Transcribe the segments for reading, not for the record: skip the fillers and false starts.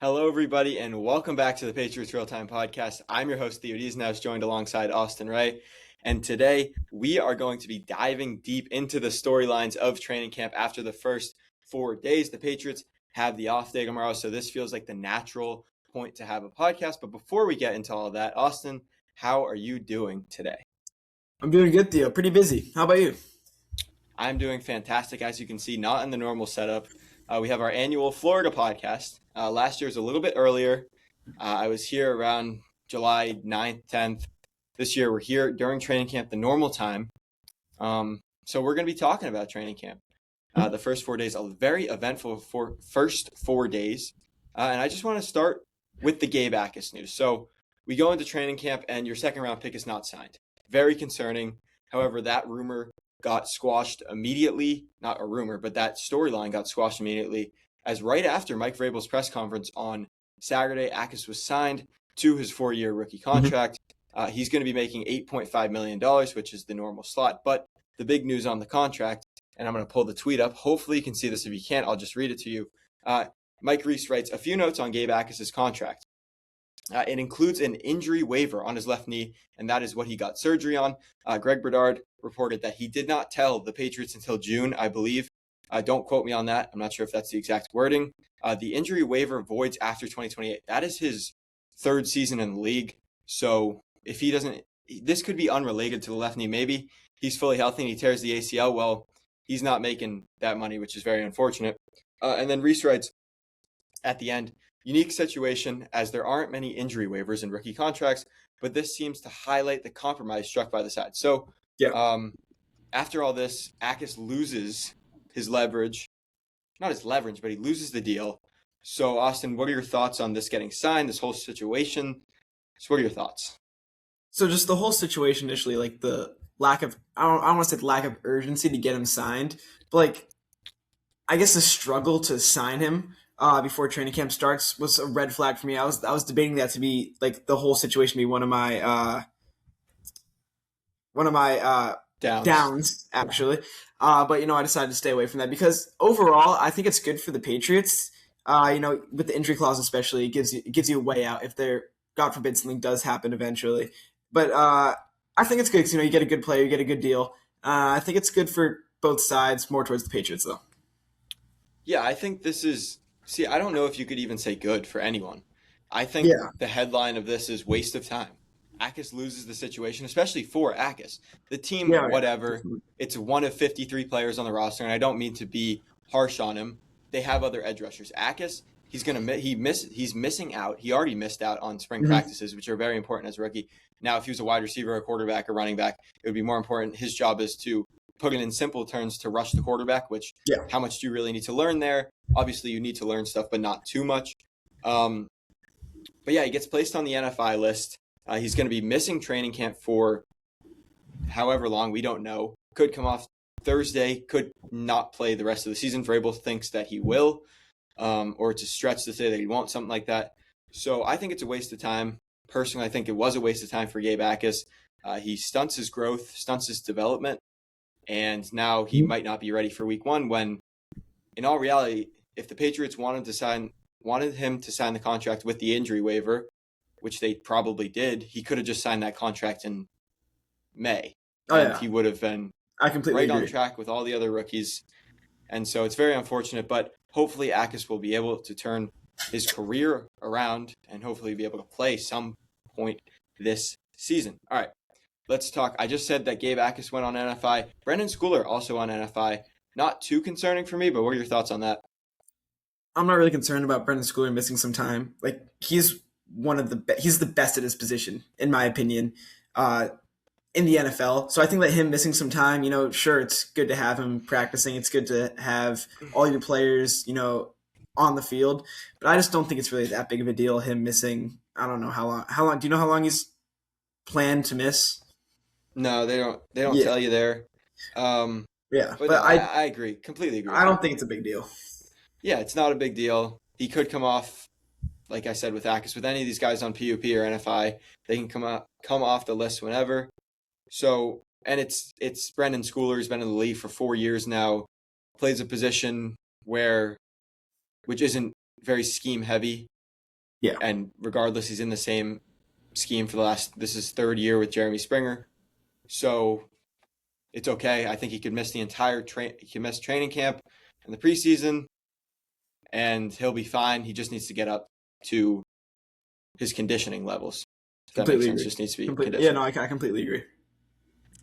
Hello, everybody, and welcome back to the Patriots Real Time Podcast. I'm your host, Theo Dees, now joined alongside Austin Ray. And today we are going to be diving deep into the storylines of training camp after the first 4 days. The Patriots have the off day tomorrow, so this feels like the natural point to have a podcast. But before we get into all of that, Austin, how are you doing today? I'm doing good, Theo. Pretty busy. How about you? I'm doing fantastic. As you can see, not in the normal setup. We have our annual Florida podcast. Last year was a little bit earlier. I was here around July 9th, 10th. This year we're here during training camp, the normal time. So we're going to be talking about training camp. The first 4 days, a very eventful first 4 days. And I just want to start with the Gabe Akis news. So we go into training camp and your second round pick is not signed. Very concerning. However, that rumor got squashed immediately. Not a rumor, but that storyline got squashed immediately as right after Mike Vrabel's press conference on Saturday, Akis was signed to his 4-year rookie contract. He's going to be making $8.5 million, which is the normal slot. But the big news on the contract, and I'm going to pull the tweet up. Hopefully you can see this. If you can't, I'll just read it to you. Mike Reese writes, a few notes on Gabe Akis' contract. It includes an injury waiver on his left knee, and that is what he got surgery on. Greg Bedard reported that he did not tell the Patriots until June, I believe. Don't quote me on that. I'm not sure if that's the exact wording. The injury waiver voids after 2028. That is his third season in the league. So if he doesn't, this could be unrelated to the left knee. Maybe he's fully healthy and he tears the ACL. Well, he's not making that money, which is very unfortunate. And then Reese writes at the end, unique situation as there aren't many injury waivers in rookie contracts, but this seems to highlight the compromise struck by the side. So after all this, Akis loses his leverage. Not his leverage, but he loses the deal. So, Austin, what are your thoughts on this getting signed, this whole situation? So what are your thoughts? So just the whole situation initially, like the lack of, I don't want to say the lack of urgency to get him signed, but like, I guess the struggle to sign him before training camp starts was a red flag for me. I was debating that to be like the whole situation be one of my downs actually. But I decided to stay away from that because overall, I think it's good for the Patriots. With the injury clause especially, it gives you a way out if there, God forbid, something does happen eventually. But I think it's good because you get a good player, you get a good deal. I think it's good for both sides, more towards the Patriots though. Yeah, I think this is. See, I don't know if you could even say good for anyone. I think the headline of this is waste of time. Akis loses the situation, especially for Akis. The team, whatever. It's one of 53 players on the roster, and I don't mean to be harsh on him. They have other edge rushers. Akis, he's missing out. He already missed out on spring practices, which are very important as a rookie. Now, if he was a wide receiver, a quarterback, or running back, it would be more important. His job is to put it in simple terms to rush the quarterback, which how much do you really need to learn there? Obviously, you need to learn stuff, but not too much. But yeah, he gets placed on the NFI list. He's going to be missing training camp for however long, we don't know. Could come off Thursday, could not play the rest of the season. Vrabel thinks that he will, or it's a stretch to say that he won't, something like that. So I think it's a waste of time. Personally, I think it was a waste of time for Gabe Akis. He stunts his growth, stunts his development, and now he might not be ready for week 1 when, in all reality, if the Patriots wanted him to sign the contract with the injury waiver, which they probably did, he could have just signed that contract in May. He would have been right on track with all the other rookies. And so it's very unfortunate, but hopefully Akis will be able to turn his career around and hopefully be able to play some point this season. All right, let's talk. I just said that Gabe Akis went on NFI. Brendan Schooler also on NFI. Not too concerning for me, but what are your thoughts on that? I'm not really concerned about Brendan Schooler missing some time. Like he's he's the best at his position, in my opinion, in the NFL. So I think that him missing some time, sure, it's good to have him practicing. It's good to have all your players, on the field. But I just don't think it's really that big of a deal, him missing, I don't know how long. Do you know how long he's planned to miss? No, they don't tell you there. But no, I agree. Completely agree. I don't think it's a big deal. Yeah, it's not a big deal. He could come off, like I said, with Akis. With any of these guys on PUP or NFI, they can come off the list whenever. So, and it's Brendan Schooler. He's been in the league for 4 years now. Plays a position which isn't very scheme heavy. Yeah, And regardless, he's in the same scheme for this is third year with Jeremy Springer. So it's okay. I think he could miss he can miss training camp and the preseason, and he'll be fine. He just needs to get up to his conditioning levels. If that makes completely sense, agree. just needs to be Completely. Yeah, conditioned. no, I completely agree.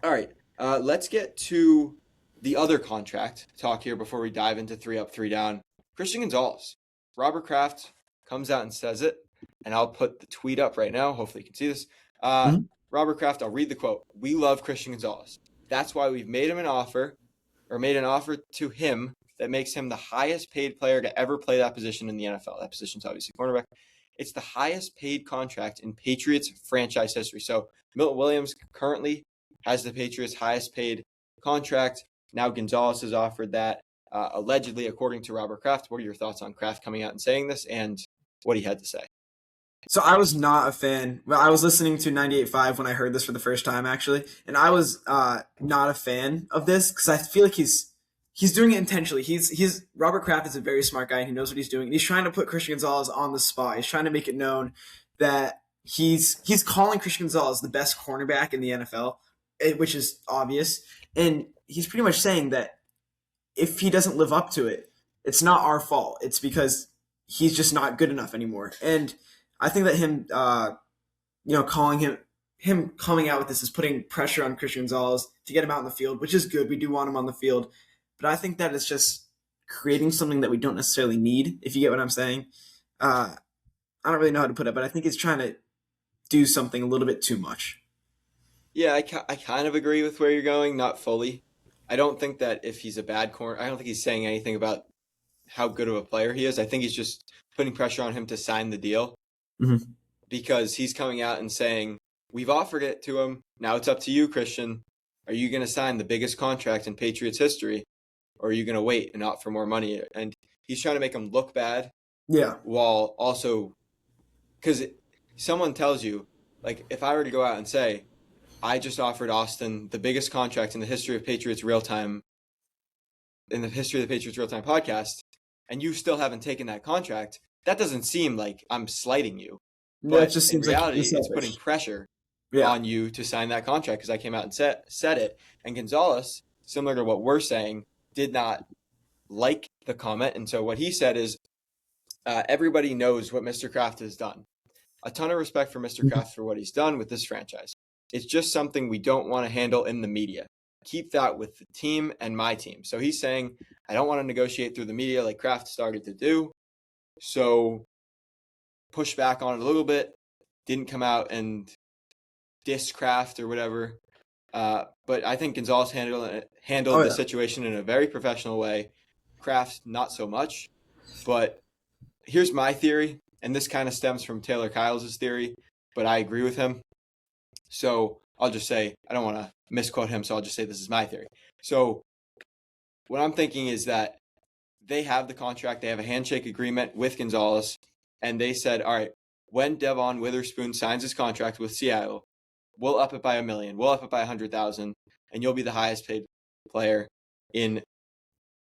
All right, let's get to the other contract talk here before we dive into 3 up, 3 down. Christian Gonzalez. Robert Kraft comes out and says it, and I'll put the tweet up right now. Hopefully you can see this. Mhm. Robert Kraft, I'll read the quote. "We love Christian Gonzalez. That's why we've made him an offer, or made an offer to him that makes him the highest paid player to ever play that position in the NFL. That position's obviously cornerback. It's the highest paid contract in Patriots franchise history. So Milton Williams currently has the Patriots' highest paid contract. Now Gonzalez has offered that, allegedly, according to Robert Kraft. What are your thoughts on Kraft coming out and saying this, and what he had to say? So I was not a fan. Well, I was listening to 98.5 when I heard this for the first time, actually, and I was not a fan of this because I feel like he's doing it intentionally. He's Robert Kraft is a very smart guy and he knows what he's doing. And he's trying to put Christian Gonzalez on the spot. He's trying to make it known that he's calling Christian Gonzalez the best cornerback in the NFL, which is obvious, and he's pretty much saying that if he doesn't live up to it, it's not our fault. It's because he's just not good enough anymore. And I think that calling him coming out with this is putting pressure on Christian Gonzalez to get him out in the field, which is good. We do want him on the field, but I think that it's just creating something that we don't necessarily need. If you get what I'm saying, I don't really know how to put it, but I think he's trying to do something a little bit too much. Yeah, I kind of agree with where you're going, not fully. I don't think that if he's a bad corner, I don't think he's saying anything about how good of a player he is. I think he's just putting pressure on him to sign the deal Mm-hmm. because he's coming out and saying, "We've offered it to him. Now it's up to you, Christian. Are you going to sign the biggest contract in Patriots history, or are you going to wait and opt for more money?" And he's trying to make him look bad Yeah, while also, because someone tells you, like, if I were to go out and say, "I just offered Austin the biggest contract in the history of Patriots real time, in the history of the Patriots real time podcast," and you still haven't taken that contract, that doesn't seem like I'm slighting you. that But just in seems like reality, he's it's putting selfish. pressure Yeah, on you to sign that contract because I came out and said it. And Gonzalez, similar to what we're saying, did not like the comment. And so what he said is, everybody knows what Mr. Kraft has done. A ton of respect for Mr. Kraft for what he's done with this franchise. It's just something we don't want to handle in the media. Keep that with the team and my team. So he's saying, I don't want to negotiate through the media like Kraft started to do. So push back on it a little bit. Didn't come out and diss Kraft or whatever. But I think Gonzalez oh handled the yeah. situation in a very professional way. Kraft, not so much. But here's my theory, and this kind of stems from Taylor Kyles' theory, but I agree with him. So I'll just say, I don't want to misquote him, so I'll just say this is my theory. So what I'm thinking is that they have the contract, they have a handshake agreement with Gonzalez, and they said, all right, when Devon Witherspoon signs his contract with Seattle, we'll up it by $1 million, we'll up it by 100,000, and you'll be the highest paid player in,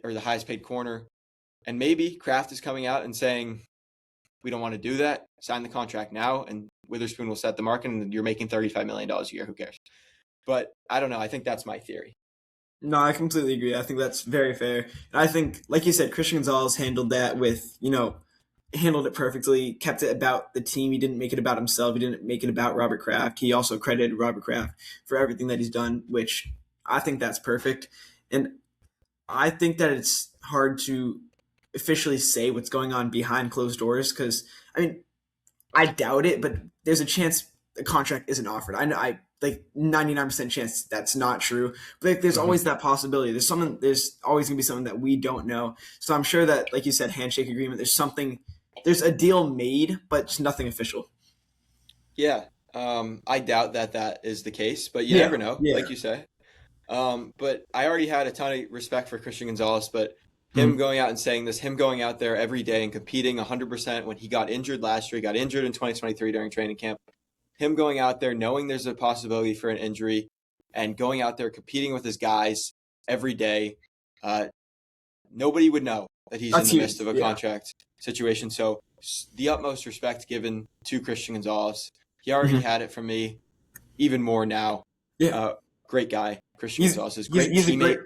or the highest paid corner. And maybe Kraft is coming out and saying, we don't want to do that. Sign the contract now, and Witherspoon will set the market, and you're making $35 million a year. Who cares? But I don't know. I think that's my theory. No, I completely agree. I think that's very fair. And I think, like you said, Christian Gonzalez handled that with, handled it perfectly, kept it about the team. He didn't make it about himself. He didn't make it about Robert Kraft. He also credited Robert Kraft for everything that he's done, which I think that's perfect. And I think that it's hard to officially say what's going on behind closed doors because, I mean, I doubt it, but there's a chance the contract isn't offered. I know I like 99% chance that's not true. But like, there's Mm-hmm. always that possibility. There's always gonna be something that we don't know. So I'm sure that, like you said, handshake agreement, there's a deal made, but just nothing official. Yeah. I doubt that that is the case, but you Yeah. never know, Yeah. like you say. But I already had a ton of respect for Christian Gonzalez, but him Mhm. going out and saying this, him going out there every day and competing 100% when he got injured last year, he got injured in 2023 during training camp, him going out there knowing there's a possibility for an injury and going out there competing with his guys every day, uh, nobody would know that he's in That's the midst huge. of a Yeah. contract situation. So the utmost respect given to Christian Gonzalez. He already Mhm. had it from me, even more now. Yeah, Uh, Great guy, Christian he's Gonzalez is he's great he's a great teammate.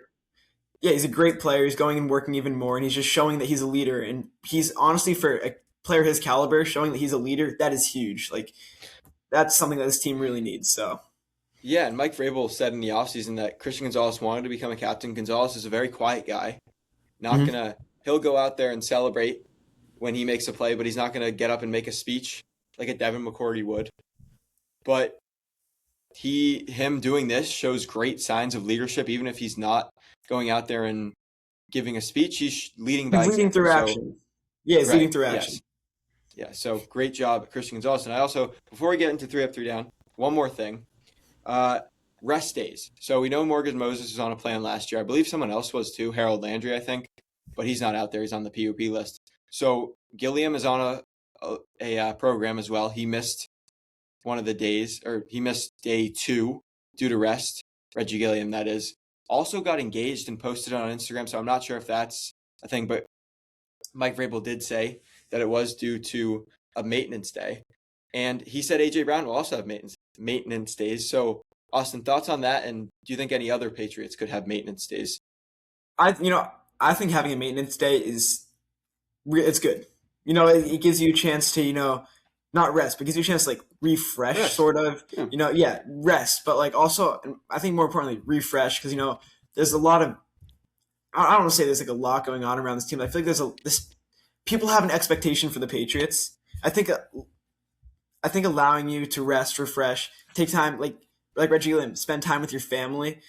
yeah, he's a great player. He's going and working even more, and he's just showing that he's a leader. And he's honestly, for a player his caliber, showing that he's a leader, that is huge. Like, that's something that this team really needs. So, Yeah, and Mike Vrabel said in the offseason that Christian Gonzalez wanted to become a captain. Gonzalez is a very quiet guy. Not mhm. gonna He'll go out there and celebrate when he makes a play, but he's not gonna get up and make a speech like a Devin McCourty would. But him doing this shows great signs of leadership, even if he's not going out there and giving a speech. He's leading He's by leading example. through So action. Yeah, he's leading right, through yes, action. yeah. So great job, Christian Gonzalez. And I also, before we get into 3 up, 3 down, one more thing. Uh, Rest days. So we know Morgan Moses was on a plan last year. I believe someone else was too, Harold Landry, I think, but he's not out there. He's on the PUP list. So Gilliam is on a program as well. He missed one of the days, or he missed day 2 due to rest. Reggie Gilliam, that is. Also got engaged and posted it on Instagram, so I'm not sure if that's a thing, but Mike Vrabel did say that it was due to a maintenance day. And he said AJ Brown will also have maintenance days. So, Austin, thoughts on that? And do you think any other Patriots could have maintenance days? I you know I think having a maintenance day it's good. It gives you a chance to not rest, but gives you a chance to like refresh, Rest. sort of. Yeah. Yeah, rest, but like also, I think more importantly, refresh, because there's a lot of I don't want to say there's like a lot going on around this team. I feel like there's a this people have an expectation for the Patriots. I think allowing you to rest, refresh, take time, like Reggie Lim, spend time with your family.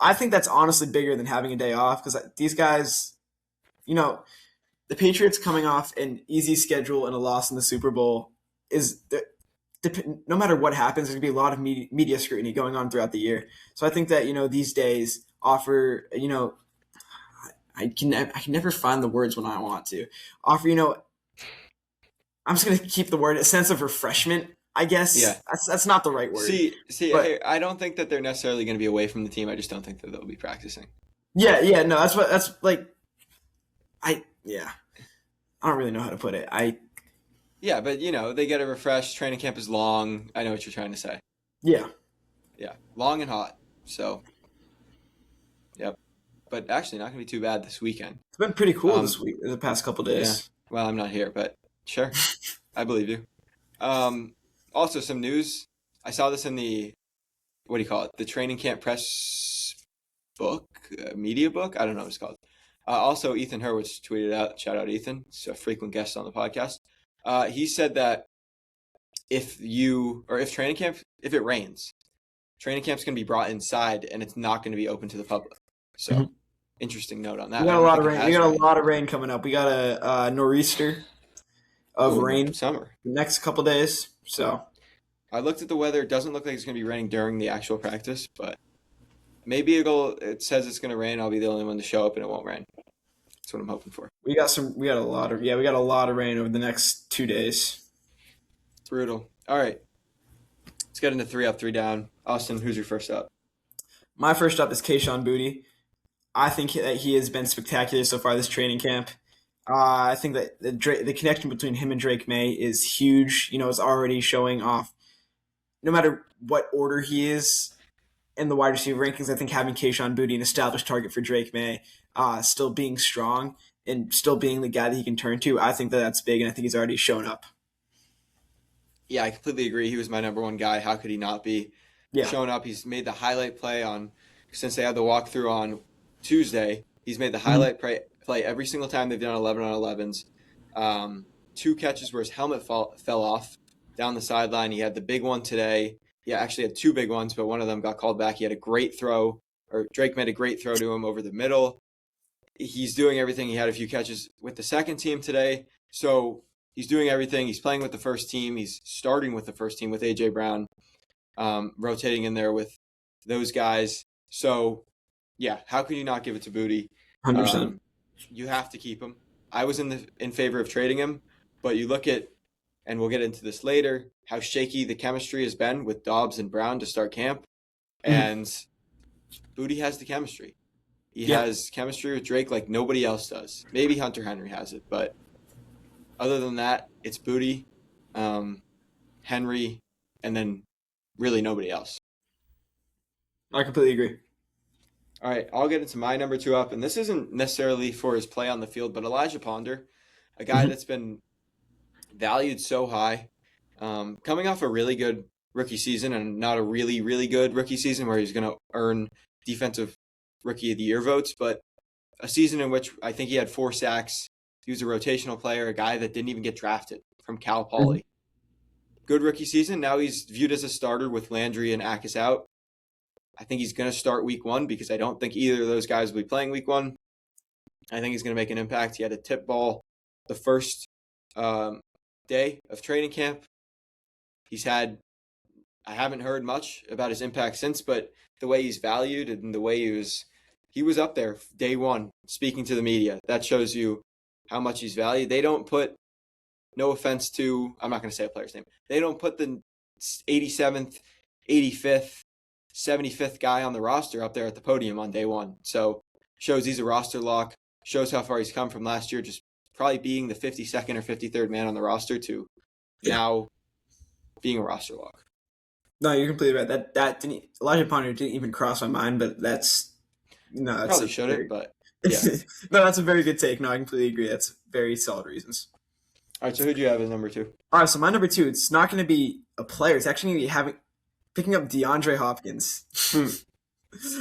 I think that's honestly bigger than having a day off, because these guys, you know, the Patriots coming off an easy schedule and a loss in the Super Bowl is no matter what happens, there's gonna be a lot of media scrutiny going on throughout the year. So I think that these days offer I can never find the words when I want to offer I'm just gonna keep the word a sense of refreshment. I Yeah. guess that's not the right word, Hey, but I don't think that they're necessarily going to be away from the team. I just don't think that they'll be practicing. yeah, no, that's like yeah, I don't really know how to put it. Yeah, but they get a refresh. Training camp is long. I know what you're trying to say. Yeah, Yeah, long and hot. So, yep. But actually, not going to be too bad this weekend. it's been pretty cool Um, this week, the past couple yeah. days. Well, I'm not here, but sure, I believe you. Um, Also, some news. I saw this in the what do you call it? The training camp press book, media book. I don't know what it's called. Also, Ethan Hurwitz tweeted out. Shout out Ethan. He's a frequent guest on the podcast. He said that if training camp, if it rains, training camp's going to be brought inside and it's not going to be open to the public. So, Mhm. interesting note on We that. I got a don't lot of think it rain. We has got a rained. lot of rain coming up. We got a nor'easter of Ooh, rain summer. the next couple days. So I looked at the weather. It doesn't look like it's going to be raining during the actual practice, but maybe it says it's going to rain. I'll be the only one to show up and it won't rain. That's what I'm hoping for. we got a lot of rain over the next 2 days. Brutal. All right. Let's get into 3 up, 3 down. Austin, who's your first up? My first up is Kayshawn Booty. I think that he has been spectacular so far this training camp. I think that the connection between him and Drake May is huge. It's already showing off. No matter what order he is in the wide receiver rankings, I think having Kayshawn Booty, an established target for Drake May, still being strong and still being the guy that he can turn to, I think that that's big, and I think he's already shown up. Yeah, I completely agree. He was my number one guy. How could he not be Yeah. showing up? He's made the highlight play since they had the walkthrough on Tuesday. He's made the Mhm. highlight play every single time they've done 11 on 11s. 2 catches where his helmet fell off down the sideline. He had the big one today. He actually had 2 big ones, but one of them got called back. He had a great throw, or Drake made a great throw to him over the middle. He's doing everything. He had a few catches with the second team today. So he's doing everything. He's playing with the first team. He's starting with the first team with AJ Brown, rotating in there with those guys. So, yeah, how can you not give it to Booty? 100%. You have to keep him. I was in favor of trading him, but you look at, and we'll get into this later, how shaky the chemistry has been with Dobbs and Brown to start camp, Mhm. and Booty has the chemistry. He Yeah. has chemistry with Drake like nobody else does. Maybe Hunter Henry has it, but Other than that, it's Booty, um, Henry, and then really nobody else. I completely agree. All right, I'll get into my number two up, and this isn't necessarily for his play on the field, but Elijah Ponder, a guy Mhm. that's been valued so high, coming off a really good rookie season and not a really, really good rookie season where he's going to earn defensive rookie of the year votes, but a season in which I think he had 4 sacks. He was a rotational player, a guy that didn't even get drafted from Cal Mhm. Poly. Good rookie season. Now he's viewed as a starter with Landry and Akis out. I think he's going to start week one because I don't think either of those guys will be playing week one. I think he's going to make an impact. He had a tip ball the first um, day of training camp. I haven't heard much about his impact since, but the way he's valued and the way he was up there day one speaking to the media. That shows you how much he's valued. They don't put, no offense to, I'm not going to say a player's name, they don't put the 87th, 85th, 75th guy on the roster up there at the podium on day one. So shows he's a roster lock, shows how far he's come from last year, just probably being the 52nd or 53rd man on the roster to Yeah. now being a roster lock. No, you're completely right. That didn't Elijah Ponder didn't even cross my mind, but that's Probably a shouldn't, very but yeah. no, that's a very good take. No, I completely agree. That's very solid reasons. All right, so who do you have as number two? All right, so my number two, it's not going to be a player. It's actually going to be picking up DeAndre Hopkins.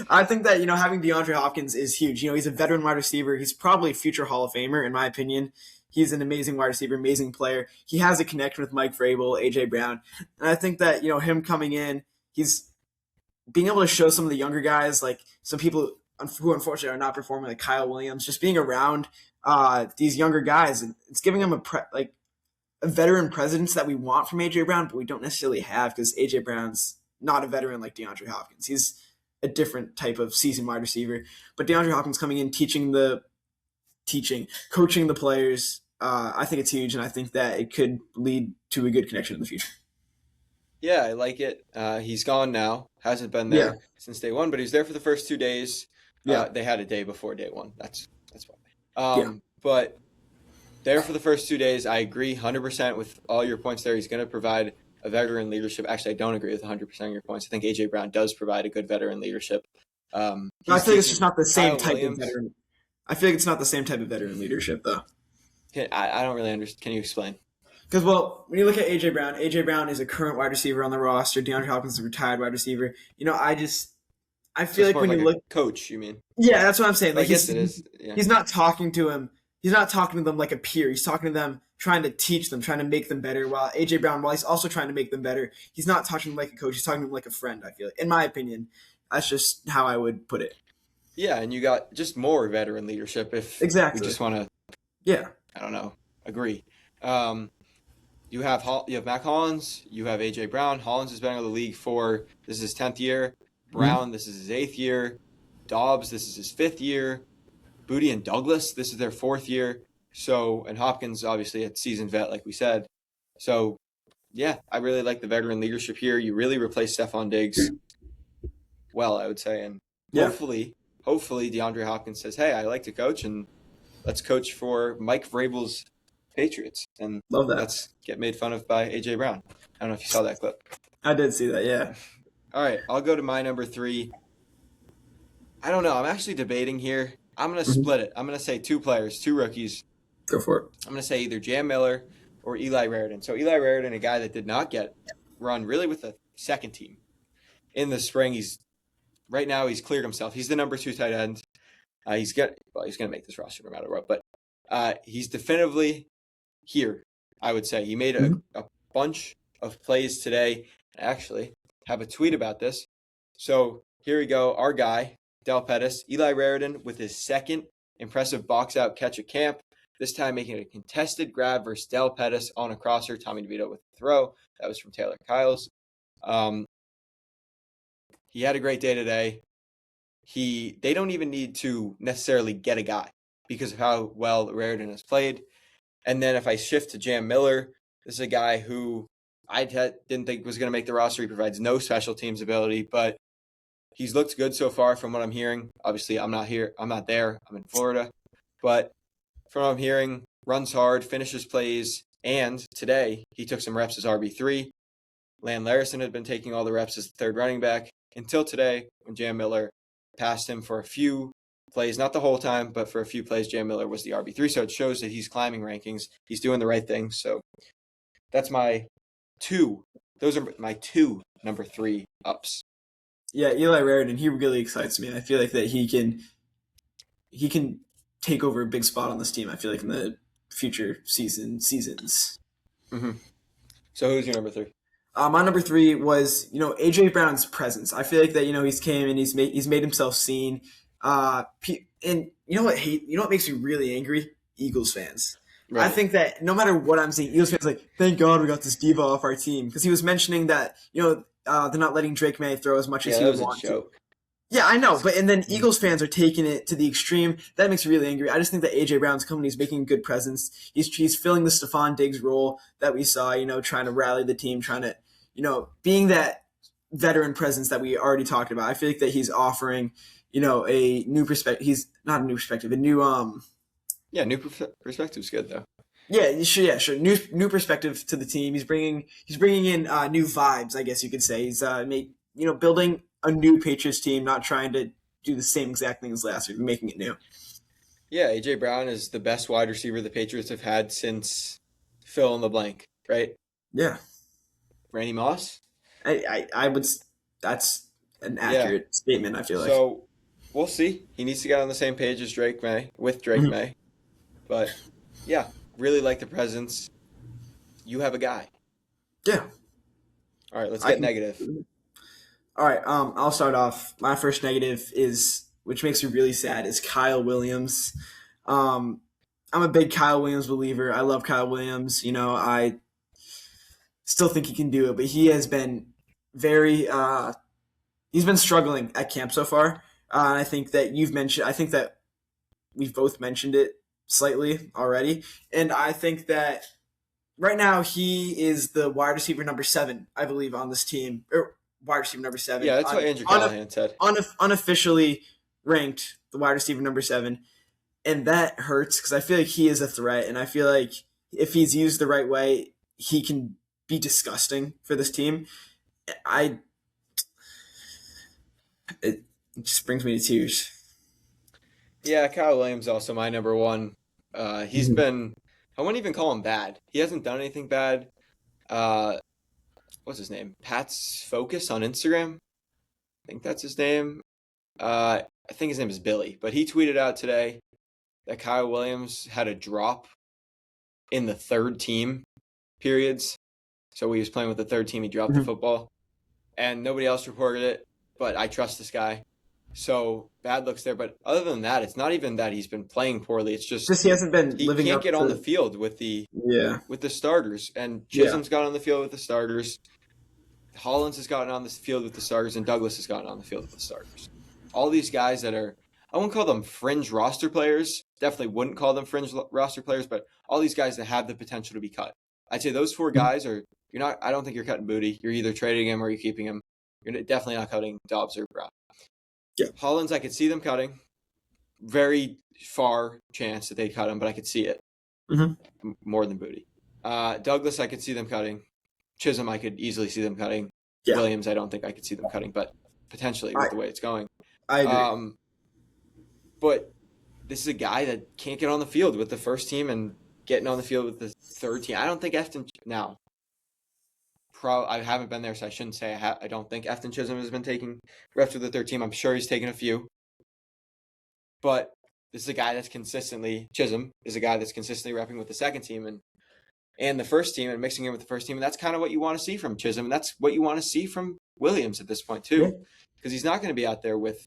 I think that having DeAndre Hopkins is huge. He's a veteran wide receiver. He's probably a future Hall of Famer in my opinion. He's an amazing wide receiver, amazing player. He has a connection with Mike Vrabel, AJ Brown, and I think that him coming in, he's being able to show some of the younger guys, like some people who unfortunately are not performing, like Kyle Williams, just being around these younger guys, and it's giving him a veteran presence that we want from AJ Brown, but we don't necessarily have because AJ Brown's not a veteran like DeAndre Hopkins. He's a different type of seasoned wide receiver. But DeAndre Hopkins coming in, coaching the players, I think it's huge, and I think that it could lead to a good connection in the future. Yeah, I like it. He's gone now. Hasn't been Yeah, there since day one, but he was there for the first 2 days. yeah, They had a day before day one. That's why. yeah. But there for the first 2 days, I agree 100% with all your points there. He's going to provide a veteran leadership. Actually, I don't agree with 100% of your points. I think AJ Brown does provide a good veteran leadership. No, I He's feel like it's just teaching not the same Kyle type of Williams. veteran. I feel like it's not the same type of veteran leadership, though. I don't really understand. Can you explain? Because, when you look at AJ Brown is a current wide receiver on the roster. DeAndre Hopkins is a retired wide receiver. I So feel it's like more of when like you a look, coach, you mean? yeah, that's what I'm saying. But I Like guess it is. Yeah. he's not talking to him. He's not talking to them like a peer. He's talking to them, trying to teach them, trying to make them better. While AJ Brown, while he's also trying to make them better, he's not talking to them like a coach. He's talking to them like a friend. I feel, in my opinion, that's just how I would put it. Yeah, and you got just more veteran leadership if we Exactly. just want to, Yeah. I don't know, agree. Um, you have Mac Hollins, you have AJ Brown. Hollins has been in the league for this is his 10th year. Mm-hmm. Brown, this is his 8th year. Dobbs, this is his 5th year. Booty and Douglas, this is their 4th year. So, and Hopkins, obviously, a seasoned vet, like we said. So, yeah, I really like the veteran leadership here. You really replace Stephon Diggs well, I would say, and Yeah. hopefully DeAndre Hopkins says, "Hey, I like to coach, and let's coach for Mike Vrabel's Patriots, and Love that. let's get made fun of by AJ Brown." I don't know if you saw that clip. I did see that. Yeah. All right, I'll go to my number three. I don't know. I'm actually debating here. I'm going to Mm-hmm. split it. I'm going to say two players, two rookies. Go for it. I'm going to say either Jam Miller or Eli Raridan. So Eli Raridan, a guy that did not get run really with the second team in the spring. Right now he's cleared himself. He's the number 2 tight end. He's going to make this roster no matter what, but he's definitively here, I would say. He made a bunch of plays today. I actually have a tweet about this. So here we go. Our guy, Del Pettis, Eli Raridan with his second impressive box out catch at camp, this time making a contested grab versus Del Pettis on a crosser. Tommy DeVito with the throw. That was from Taylor Kyles. He had a great day today. They don't even need to necessarily get a guy because of how well Raridan has played. And then if I shift to Jam Miller, this is a guy who I didn't think was going to make the roster. He provides no special teams ability, but he's looked good so far from what I'm hearing. Obviously, I'm not there. I'm in Florida. But from what I'm hearing, runs hard, finishes plays, and today he took some reps as RB3. Lan Larison had been taking all the reps as the third running back until today when Jam Miller passed him for a few plays, not the whole time, but for a few plays, Jam Miller was the RB3. So it shows that he's climbing rankings. He's doing the right thing. So that's my two. Those are my two number 3 ups. Yeah, Eli Raridan, he really excites me. I feel like that he can take over a big spot on this team. I feel like in the future seasons. Mm-hmm. So who's your number 3? My number 3 was AJ Brown's presence. I feel like that he's came and he's made himself seen. And what makes me really angry? Eagles fans. Right. I think that no matter what I'm seeing, Eagles fans like, thank God we got this diva off our team, because he was mentioning that they're not letting Drake May throw as much as he would want to. Yeah, I know, and then Eagles fans are taking it to the extreme. That makes me really angry. I just think that AJ Brown's coming. He's making a good presence. He's filling the Stephon Diggs role that we saw. Trying to rally the team, trying to being that veteran presence that we already talked about. I feel like that he's offering a new perspective. He's not a new perspective, a new new perspective's good though. Yeah, sure. New perspective to the team. He's bringing in new vibes, I guess you could say. He's building a new Patriots team, not trying to do the same exact thing as last year, making it new. Yeah, A.J. Brown is the best wide receiver the Patriots have had since fill in the blank, right? Yeah. Randy Moss? I would. That's an accurate statement, I feel like. So, we'll see. He needs to get on the same page as Drake May, May. But, yeah, really like the presence. You have a guy. Yeah. All right, let's get negative. All right, I'll start off. My first negative is, which makes me really sad, is Kyle Williams. I'm a big Kyle Williams believer. I love Kyle Williams. I still think he can do it, but he has been he's been struggling at camp so far. I think that we've both mentioned it slightly already. And I think that right now he is the wide receiver number 7, I believe, on this team. Wide receiver number 7. Yeah, that's what Andrew Callahan said. Unofficially ranked the wide receiver number 7. And that hurts because I feel like he is a threat. And I feel like if he's used the right way, he can be disgusting for this team. It just brings me to tears. Yeah, Kyle Williams also my number 1. He's been, I wouldn't even call him bad. He hasn't done anything bad. What's his name? Pat's Focus on Instagram. I think that's his name. I think his name is Billy. But he tweeted out today that Kyle Williams had a drop in the third team periods. So he was playing with the third team. He dropped the football. And nobody else reported it. But I trust this guy. So bad looks there. But other than that, it's not even that he's been playing poorly. It's just he hasn't been living can't up get on the field with the starters. And Chisholm's got on the field with the starters. Hollins has gotten on the field with the starters, and Douglas has gotten on the field with the starters. All these guys that are, I wouldn't call them fringe roster players. Definitely wouldn't call them fringe roster players, but all these guys that have the potential to be cut. I'd say those 4 guys I don't think you're cutting Booty. You're either trading him or you're keeping him. You're definitely not cutting Dobbs or Brown. Yeah. Hollins, I could see them cutting. Very far chance that they'd cut him, but I could see it. More than Booty. Douglas, I could see them cutting. Chisholm, I could easily see them cutting. Yeah. Williams, I don't think I could see them cutting, but potentially with the way it's going. I agree. But this is a guy that can't get on the field with the first team and getting on the field with the third team. I don't think I haven't been there, so I shouldn't say I don't think Efton Chisholm has been taking reps with the third team. I'm sure he's taken a few. But this is a guy that's Chisholm is a guy that's consistently repping with the second team and the first team and mixing in with the first team. And that's kind of what you want to see from Chisholm. And that's what you want to see from Williams at this point, too. Because he's not going to be out there with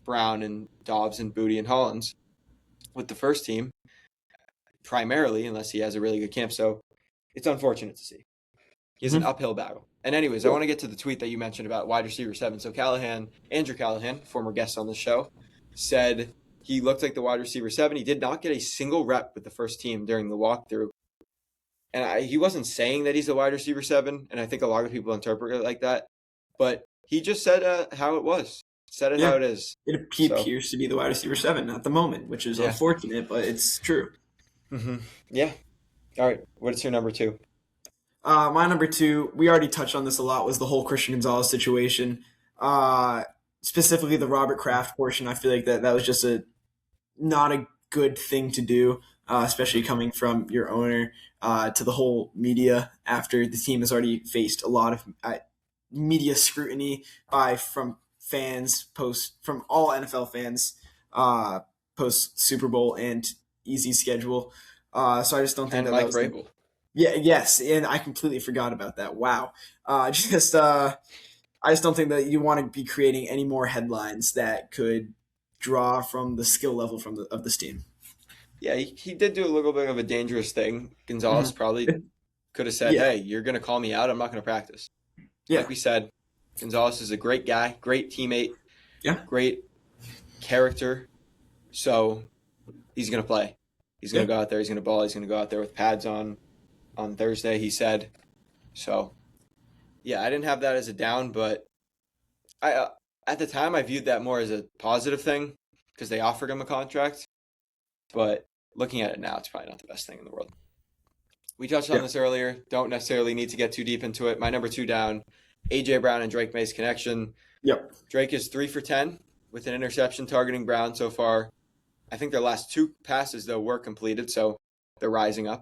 Brown and Dobbs and Booty and Hollins with the first team, primarily, unless he has a really good camp. So it's unfortunate to see. He has an uphill battle. And anyways, I want to get to the tweet that you mentioned about wide receiver 7. So Andrew Callahan, former guest on the show, said he looked like the wide receiver 7. He did not get a single rep with the first team during the walkthrough. And he wasn't saying that he's a wide receiver 7, and I think a lot of people interpret it like that. But he just said how it was. Said it how it is. It appears to be the wide receiver 7 at the moment, which is unfortunate, but it's true. Hmm. Yeah. All right. What's your number two? My number two, we already touched on this a lot, was the whole Christian Gonzalez situation. Uh, Specifically the Robert Kraft portion. I feel like that was just a not a good thing to do, especially coming from your owner to the whole media after the team has already faced a lot of media scrutiny from fans post from all NFL fans post Super Bowl and easy schedule. So I just don't think And that Mike was Vrabel. yeah, yes, and I completely forgot about that. Wow. Just I just don't think that you want to be creating any more headlines that could draw from the skill level of this team. Yeah, he did do a little bit of a dangerous thing. Gonzalez probably Mhm. could have said, Yeah, "Hey, you're going to call me out. I'm not going to practice." Like yeah, we said, Gonzalez is a great guy, great teammate, yeah, great character. So he's going to play. He's going yeah. to go out there. He's going to ball. He's going to go out there with pads on Thursday. He said. So yeah, I didn't have that as a down, but I at the time I viewed that more as a positive thing because they offered him a contract. But looking at it now, it's probably not the best thing in the world. We touched on Yeah. this earlier. Don't necessarily need to get too deep into it. My number two down, AJ Brown and Drake May's connection. Yep. Drake is 3 for 10 with an interception targeting Brown so far. I think their last two passes though were completed, so they're rising up.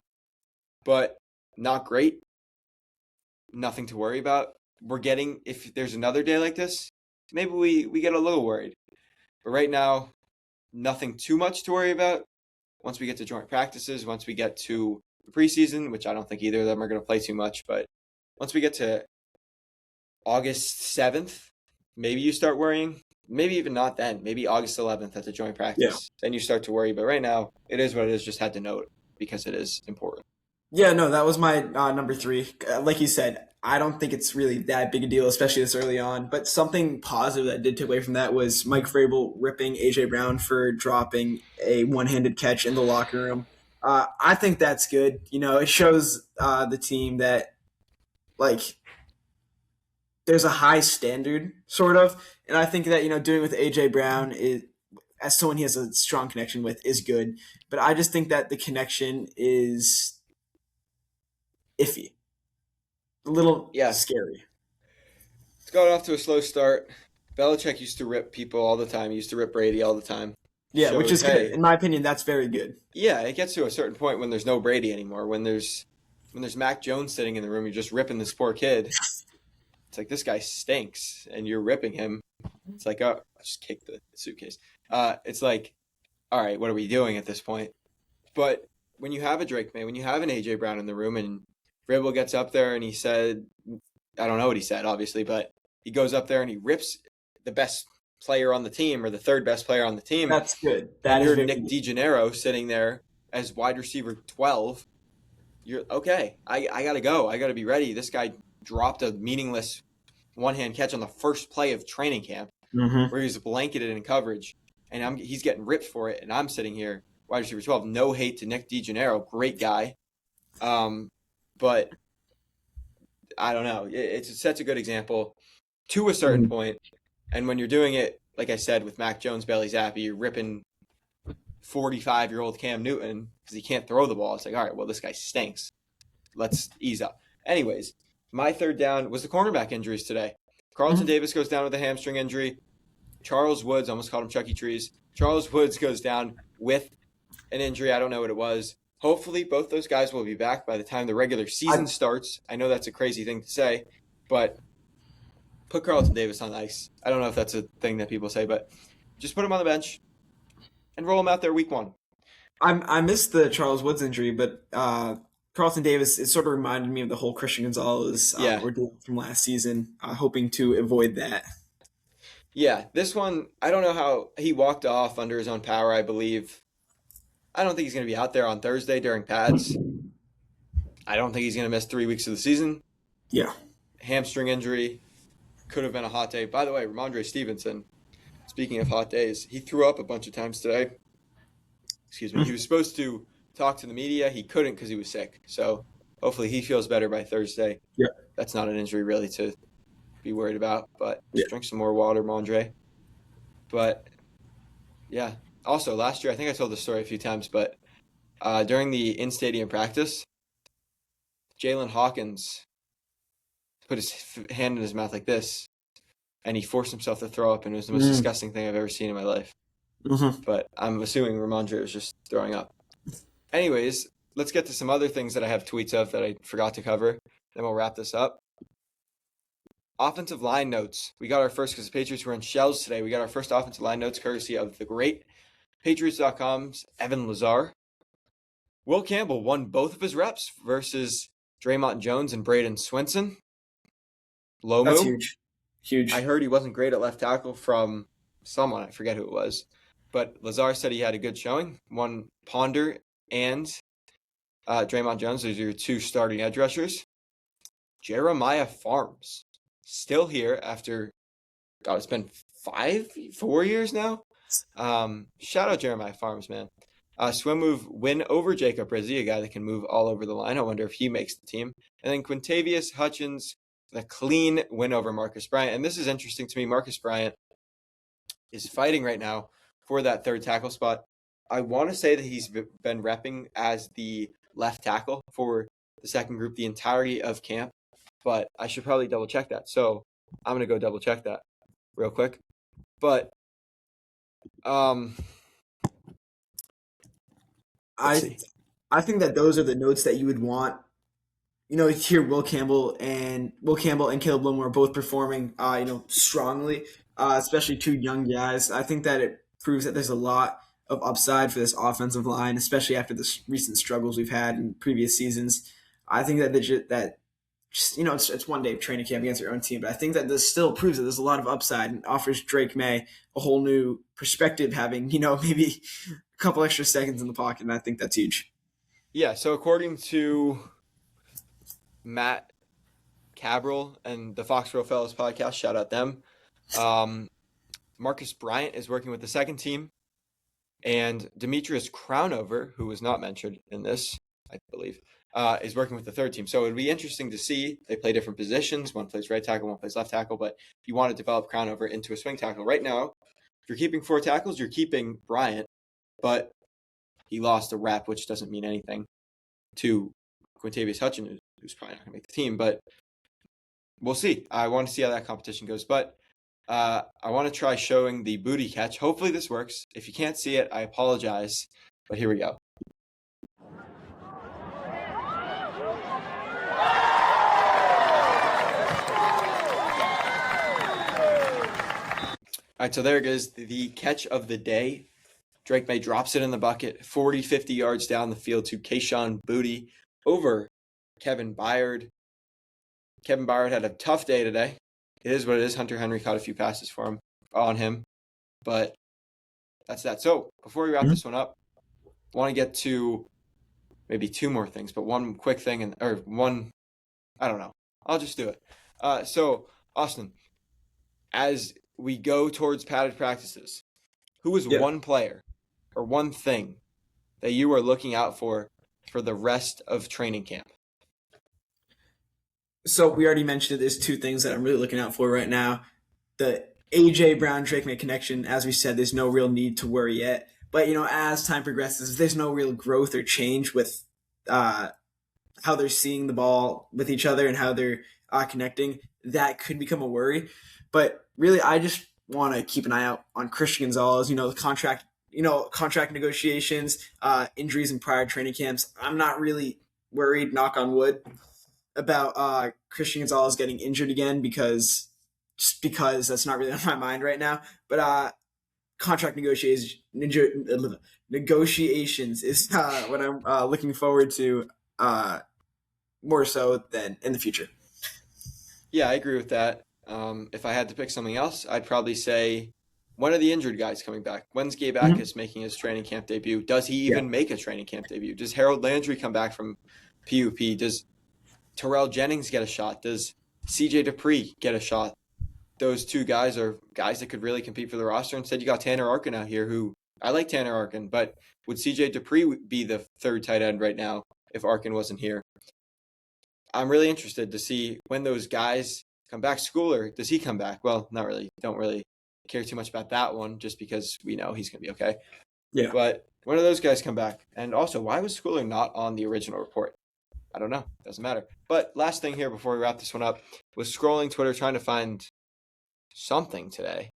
But not great. Nothing to worry about. We're getting if there's another day like this, maybe we get a little worried. But right now, nothing too much to worry about. Once we get to joint practices, once we get to the preseason, which I don't think either of them are going to play too much, but once we get to August 7th, maybe you start worrying. Maybe even not then. Maybe August 11th at the joint Yeah. practice. Then you start to worry. But right now, it is what it is. Just had to note because it is important. Yeah, no, that was my number three. Like you said, I don't think it's really that big a deal, especially this early on. But something positive that did take away from that was Mike Vrabel ripping AJ Brown for dropping a one-handed catch in the locker room. I think that's good. You know, it shows the team that like there's a high standard, sort of, and I think that doing with AJ Brown is as someone he has a strong connection with is good. But I just think that the connection is iffy, a little Yeah, scary. it's got off to a slow start. Belichick used to rip people all the time. He used to rip Brady all the time. Yeah, which Shows, is good. hey, In my opinion, that's very good. yeah, it gets to a certain point when there's no Brady anymore. When there's Mac Jones sitting in the room, you're just ripping this poor kid. It's like this guy stinks, and you're ripping him. It's like, oh, I just kicked the suitcase. It's like, all right, what are we doing at this point? But when you have a Drake May, when you have an AJ Brown in the room, and Vrabel gets up there and he said, I don't know what he said, obviously, but he goes up there and he rips the best player on the team or the third best player on the team, That's good. and That is you're very Nick good. DeGennaro sitting there as wide receiver 12. You're okay. I gotta go. I gotta be ready. This guy dropped a meaningless one hand catch on the first play of training camp Mm-hmm. where he was blanketed in coverage, and he's getting ripped for it, and I'm sitting here wide receiver 12. No hate to Nick DeGennaro, great guy, but I don't know. It's such a good example to a certain Mm-hmm. point, and when you're doing it, like I said, with Mac Jones, Bailey Zappi, you're ripping 45-year-old Cam Newton because he can't throw the ball. It's like, all right, well, this guy stinks. Let's ease up. Anyways, my third down was the cornerback injuries today. Carlton Mm-hmm. Davis goes down with a hamstring injury. Charles Woods, almost called him Chuck E. Cheese. Charles Woods goes down with an injury. I don't know what it was. Hopefully, both those guys will be back by the time the regular season I starts. I know that's a crazy thing to say, but put Carlton Davis on ice. I don't know if that's a thing that people say, but just put him on the bench and roll him out there week one. I missed the Charles Woods injury, but Carlton Davis, it sort of reminded me of the whole Christian Gonzalez Yeah. ordeal from last season. Hoping to avoid that. Yeah. This one, I don't know how he walked off under his own power, I believe. I don't think he's going to be out there on Thursday during pads. I don't think he's going to miss 3 weeks of the season. Yeah. Hamstring injury could have been a hot day. By the way, Ramondre Stevenson, speaking of hot days, he threw up a bunch of times today. Excuse me. He was supposed to talk to the media. He couldn't because he was sick. So hopefully he feels better by Thursday. Yeah. That's not an injury really to be worried about, but Yeah. just drink some more water, Mondre. But yeah. Also, last year, I think I told this story a few times, but During the in-stadium practice, Jalen Hawkins put his hand in his mouth like this, and he forced himself to throw up, and it was the most disgusting thing I've ever seen in my life. Mm-hmm. But I'm assuming Ramondre was just throwing up. Anyways, let's get to some other things that I have tweets of that I forgot to cover. Then we'll wrap this up. Offensive line notes. We got our first, because the Patriots were in shells today, we got our first offensive line notes courtesy of the great Patriots.com's Evan Lazar. Will Campbell won both of his reps versus Draymond Jones and Braden Swinson. That's Lomu. huge. Huge. I heard he wasn't great at left tackle from someone. I forget who it was. But Lazar said he had a good showing. One Ponder and Draymond Jones. Those are your two starting edge rushers. Jeremiah Farms. Still here after, God, it's been 4 years now. Shout out Jeremiah Farms, man. Swim move win over Jacob Rizzi, a guy that can move all over the line. I wonder if he makes the team. And then Quintavious Hutchins, the clean win over Marcus Bryant. And this is interesting to me. Marcus Bryant is fighting right now for that third tackle spot. I want to say that he's been repping as the left tackle for the second group the entirety of camp, but I should probably double check that. So I'm going to go double check that real quick. But I think that those are the notes that you would want. Here Will Campbell and Caleb Lowman are both performing, strongly, especially two young guys. I think that it proves that there's a lot of upside for this offensive line, especially after the recent struggles we've had in previous seasons. I think that it's one day of training camp against your own team, but I think that this still proves that there's a lot of upside and offers Drake May a whole new perspective, having maybe a couple extra seconds in the pocket, and I think that's huge. Yeah. So according to Matt Cabral and the Foxborough Fellows podcast, shout out them. Marcus Bryant is working with the second team, and Demetrius Crownover, who was not mentioned in this, I believe, is working with the third team. So it would be interesting to see. They play different positions. One plays right tackle, one plays left tackle, but you want to develop Crownover into a swing tackle. Right now, if you're keeping 4 tackles, you're keeping Bryant, but he lost a rep, which doesn't mean anything, to Quintavious Hutchins, who's probably not going to make the team, but we'll see. I want to see how that competition goes, but I want to try showing the booty catch. Hopefully this works. If you can't see it, I apologize, but here we go. All right, so there it is, the catch of the day. Drake May drops it in the bucket, 40, 50 yards down the field to Kayshon Boutte over Kevin Byard. Kevin Byard had a tough day today. It is what it is. Hunter Henry caught a few passes on him, but that's that. So before we wrap this one up, I want to get to maybe 2 more things, but one quick thing, I don't know. I'll just do it. So Austin, as we go towards padded practices, who is one player or one thing that you are looking out for the rest of training camp? So we already mentioned it. There's 2 things that I'm really looking out for right now. The A.J. Brown-Drake May connection, as we said, there's no real need to worry yet. But, as time progresses, there's no real growth or change with how they're seeing the ball with each other and how they're connecting. That could become a worry. But really, I just want to keep an eye out on Christian Gonzalez, the contract negotiations, injuries in prior training camps. I'm not really worried, knock on wood, about Christian Gonzalez getting injured again because that's not really on my mind right now. But contract negotiations is what I'm looking forward to more so than in the future. Yeah, I agree with that. If I had to pick something else, I'd probably say, when are the injured guys coming back? When's Gabe Atkins making his training camp debut? Does he even make a training camp debut? Does Harold Landry come back from PUP? Does Terrell Jennings get a shot? Does CJ Dupree get a shot? Those 2 guys are guys that could really compete for the roster. Instead, you got Tanner Arkin out here, who I like Tanner Arkin, but would CJ Dupree be the third tight end right now if Arkin wasn't here? I'm really interested to see when those guys come back. Schooler, does he come back? Well, not really. Don't really care too much about that one just because we know he's going to be okay. Yeah. But When do those guys come back? And also, why was Schooling not on the original report? I don't know. Doesn't matter. But last thing here before we wrap this one up was scrolling Twitter trying to find something today.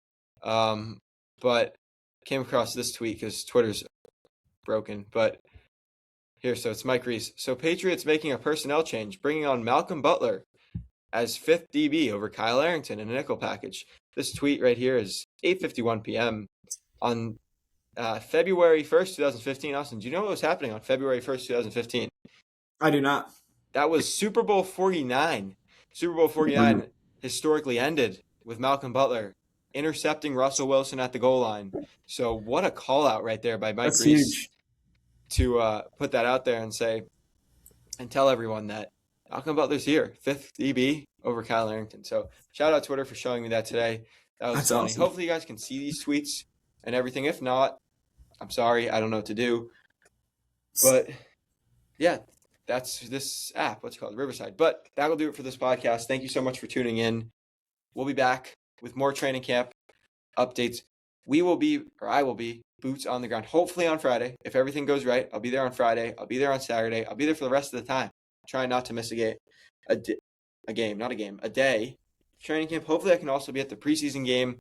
But came across this tweet because Twitter's broken. But here, so it's Mike Reese. So Patriots making a personnel change, bringing on Malcolm Butler as fifth DB over Kyle Arrington in a nickel package. This tweet right here is 8:51 p.m. on February 1st, 2015. Austin, do you know what was happening on February 1st, 2015? I do not. That was Super Bowl 49. Super Bowl 49 historically ended with Malcolm Butler intercepting Russell Wilson at the goal line. So what a call out right there by Mike That's Reese huge. to put that out there and say and tell everyone that Malcolm Butler's here, fifth DB over Kyle Arrington. So shout out Twitter for showing me that today. That was That's funny. awesome. Hopefully you guys can see these tweets and everything. If not, I'm sorry, I don't know what to do. But yeah, that's this app. What's it called? Riverside. But that'll do it for this podcast. Thank you so much for tuning in. We'll be back with more training camp updates. I will be, boots on the ground, hopefully on Friday. If everything goes right, I'll be there on Friday. I'll be there on Saturday. I'll be there for the rest of the time. Trying not to miss a day. Training camp. Hopefully I can also be at the preseason game.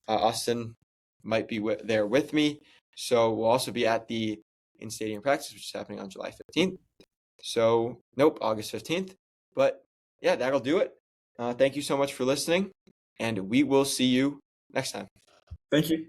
Austin might be there with me. So we'll also be at the in-stadium practice, which is happening on July 15th. So, nope, August 15th. But yeah, that'll do it. Thank you so much for listening, and we will see you next time. Thank you.